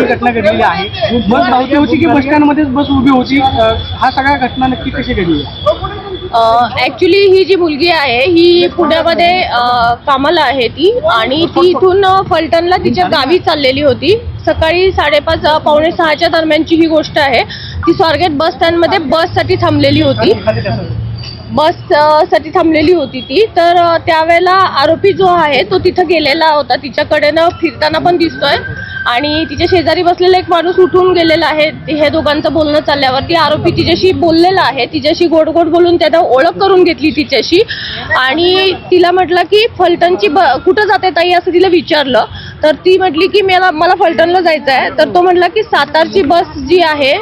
घटना घडलेली आहे. बस धावती होती की बस स्टँडमध्येच बस उभी होती? हा सगळ्या घटना नक्की कशी घडली? ॲक्च्युली ही जी मुलगी आहे ही पुण्यामध्ये कामाला आहे ती, आणि ती इथून फलटणला तिच्या गावी चाललेली होती. सकाळी 5:30 पावणे 6च्या दरम्यानची ही गोष्ट आहे. ती स्वारगेट बस स्टँडमध्ये बससाठी थांबलेली होती. ती तर त्यावेळेला आरोपी जो आहे तो तिथं गेलेला होता. तिच्याकडेनं फिरताना पण दिसतोय, आणि तिच्या शेजारी बसलेला एक माणूस उठून गेलेला आहे. हे दोघांचं बोलणं चालल्यावरती आरोपी तिच्याशी बोललेला आहे. तिच्याशी गोड गोड बोलून त्यानं ओळख करून घेतली तिच्याशी, आणि तिला म्हटलं की फलटणची कुठं जाते ताई असं तिला विचारलं. तर ती म्हटली की मला फलटणला जायचं आहे. तर तो म्हटला की सातारची बस जी आहे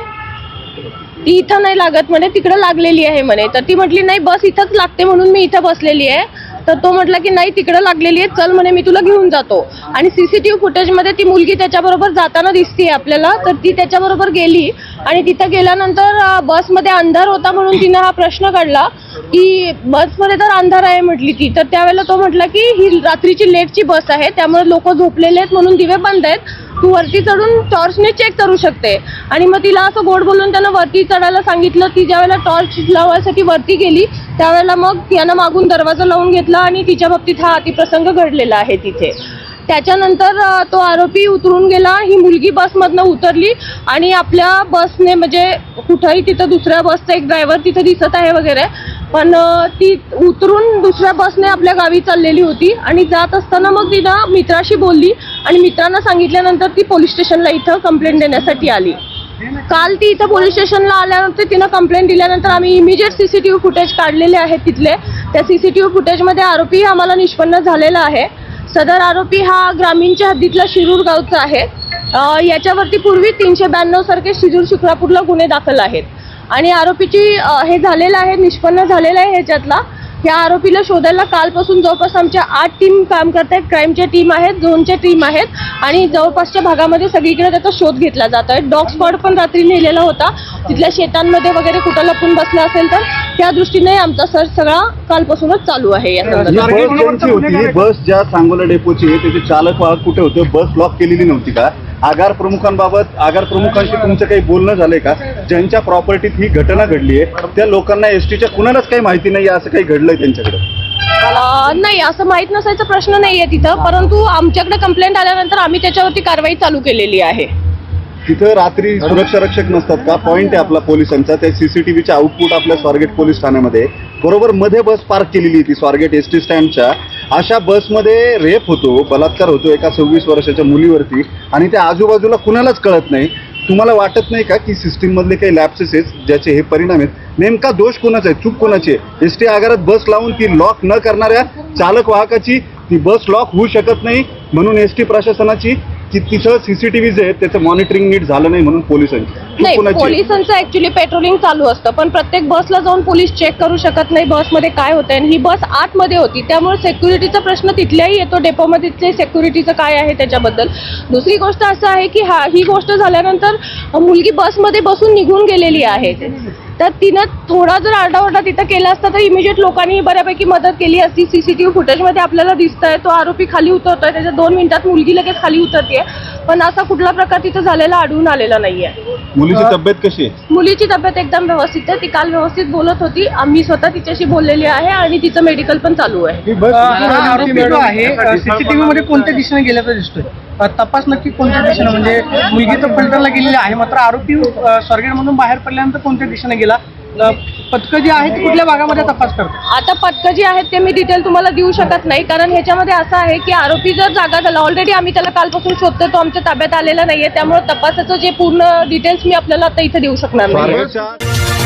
ती इथं नाही लागत म्हणे, तिकडं लागलेली आहे म्हणे. तर ती म्हटली नाही, बस इथंच लागते म्हणून मी इथं बसलेली आहे. तर तो म्हटला की नाही, तिकडं लागलेली आहे, चल म्हणे मी तुला घेऊन जातो. आणि सीसीटीव्ही फुटेजमध्ये ती मुलगी त्याच्याबरोबर जाताना दिसते आपल्याला. तर ती त्याच्याबरोबर गेली, आणि तिथं गेल्यानंतर बसमध्ये अंधार होता म्हणून तिनं हा प्रश्न काढला की बसमध्ये तर अंधार आहे म्हटली ती. तर त्यावेळेला तो म्हटला की ही रात्रीची लेटची बस आहे, त्यामुळे लोक झोपलेले आहेत म्हणून दिवे बंद आहेत, तू वरती चढून टॉर्चने चेक करू शकते. आणि मग तिला असं गोड बोलून त्यानं वरती चढायला सांगितलं. ती ज्यावेळेला टॉर्च लावायसाठी वरती गेली त्यावेळेला मग यानं मागून दरवाजा लावून घेतला, आणि तिच्या बाबतीत हा अतिप्रसंग घडलेला आहे तिथे. त्याच्यानंतर तो आरोपी उतरून गेला. ही मुलगी बसमधनं उतरली, आणि आपल्या बसने म्हणजे कुठंही तिथं दुसऱ्या बसचा एक ड्रायव्हर तिथं दिसत आहे वगैरे, पण ती उतरून दुसऱ्या बसने आपल्या गावी चाललेली होती. आणि जात असताना मग तिनं मित्राशी बोलली, आणि मित्रांना सांगितल्यानंतर ती पोलीस स्टेशनला इथं कंप्लेंट देण्यासाठी आली. काल ती इथं पोलीस स्टेशनला आल्यानंतर तिनं कंप्लेंट दिल्यानंतर आम्ही इमिजिएट सीसीटीव्ही फुटेज काढलेले आहेत तिथले. त्या सीसीटीव्ही फुटेजमध्ये आरोपी आम्हाला निष्पन्न झालेला आहे. सदर आरोपी हा ग्रामीणच्या हद्दीतला शिरूर गावचा आहे. याच्यावरती पूर्वी 392 सारखे शिरूर शिक्रापूरला गुन्हे दाखल आहेत, आणि आरोपीची हे झालेलं आहे, निष्पन्न झालेलं आहे ह्याच्यातला. या आरोपीला शोधायला कालपासून जवळपास आमच्या 8 टीम काम करत आहेत. क्राईमच्या टीम आहेत, झोनच्या टीम आहेत, आणि जवळपासच्या भागामध्ये सगळीकडे त्याचा शोध घेतला जात आहे. डॉग स्क्वॉड पण रात्री नेलेला होता, तिथल्या शेतांमध्ये वगैरे कुठं लपून बसला असेल तर त्या दृष्टीने आमचा सर्च सगळा कालपासूनच चालू आहे. या संदर्भात बस ज्या सांगोला डेपोची त्याचे चालक वाहक कुठे होते? बस लॉक केलेली नव्हती का? आगार प्रमुखांशी तुमचं काही बोलणं झालंय का? ज्यांच्या प्रॉपर्टीत ही घटना घडली आहे त्या लोकांना एसटीच्या कुणालाच काही माहिती नाही असं काही घडलंय त्यांच्याकडे? नाही, असं माहीत नसायचा प्रश्न नाहीये तिथं, परंतु आमच्याकडे कंप्लेंट आल्यानंतर आम्ही त्याच्यावरती कारवाई चालू केलेली आहे. तिथं रात्री सुरक्षा रक्षक नसतात का? पॉईंट आहे आपला पोलिसांचा. त्या सीसीटीव्हीचा आउटपुट आपल्या स्वारगेट पोलीस ठाण्यामध्ये बरोबर मध्ये बस पार्क केलेली ती स्वारगेट एसटी स्टँडच्या. अशा बसमध्ये रेप होतो, बलात्कार होतो एका 26 वर्षाच्या मुलीवरती, आणि त्या आजूबाजूला कुणालाच कळत नाही. तुम्हाला वाटत नाही का की सिस्टीम मधले काही लॅप्सेस आहेत ज्याचे हे परिणाम आहेत? नेमका दोष कोणाचा आहे, चूक कोणाची आहे? एसटी आगारात बस लावून ती लॉक न करणाऱ्या चालक वाहकाची ती बस लॉक होऊ शकत नाही म्हणून एसटी प्रशासनाची, की तिथं सीसीटीव्ही जे आहेत त्याचं मॉनिटरिंग नीट झालं नाही म्हणून पोलिसांची? नाही, पोलिसांचं ऍक्च्युली पेट्रोलिंग चालू असतं, पण प्रत्येक बसला जाऊन पोलीस चेक करू शकत नाही बसमध्ये काय होतंय. आणि ही बस आतमध्ये होती, त्यामुळे सेक्युरिटीचा प्रश्न तिथल्याही येतो. डेपोमध्ये सेक्युरिटीचं काय आहे त्याच्याबद्दल. दुसरी गोष्ट असं आहे की ही गोष्ट झाल्यानंतर मुलगी बसमध्ये बसून निघून गेलेली आहे. तर तिनं थोडा जर आरडाओरडा तिथं केला असता तर इमिजिएट लोकांनी बऱ्यापैकी मदत केली असती. सीसीटीव्ही फुटेजमध्ये आपल्याला दिसतंय तो आरोपी खाली उतरतोय, त्याच्या 2 मिनिटात मुलगी लगेच खाली उतरते, पण असा कुठला प्रकार तिथं झालेला आढळून आलेला नाहीये. मुलीची तब्येत कशी आहे? मुलीची तब्येत एकदम व्यवस्थित आहे. ती काल व्यवस्थित बोलत होती, आम्ही स्वतः तिच्याशी बोललेली आहे, आणि तिचं मेडिकल पण चालू आहे. आरोपी जो आहे सीसीटीव्ही मध्ये कोणत्या दिशेने गेल्याचा दिसतोय? तपास नक्की कोणत्या दिशेने, म्हणजे मुलगी तर फलटणला गेलेली आहे, मात्र आरोपी स्वारगेट मधून बाहेर पडल्यानंतर कोणत्या दिशेने गेला? पथकं जी आहेत कुठल्या भागामध्ये तपास करतात? आता पथकं जी आहेत ते मी डिटेल तुम्हाला देऊ शकत नाही, कारण ह्याच्यामध्ये असं आहे की आरोपी जर जागा झाला, ऑलरेडी आम्ही त्याला कालपासून शोधतोय, तो आमच्या ताब्यात आलेला नाहीये, त्यामुळे तपासाचं जे पूर्ण डिटेल्स मी आपल्याला आता इथे देऊ शकणार नाही.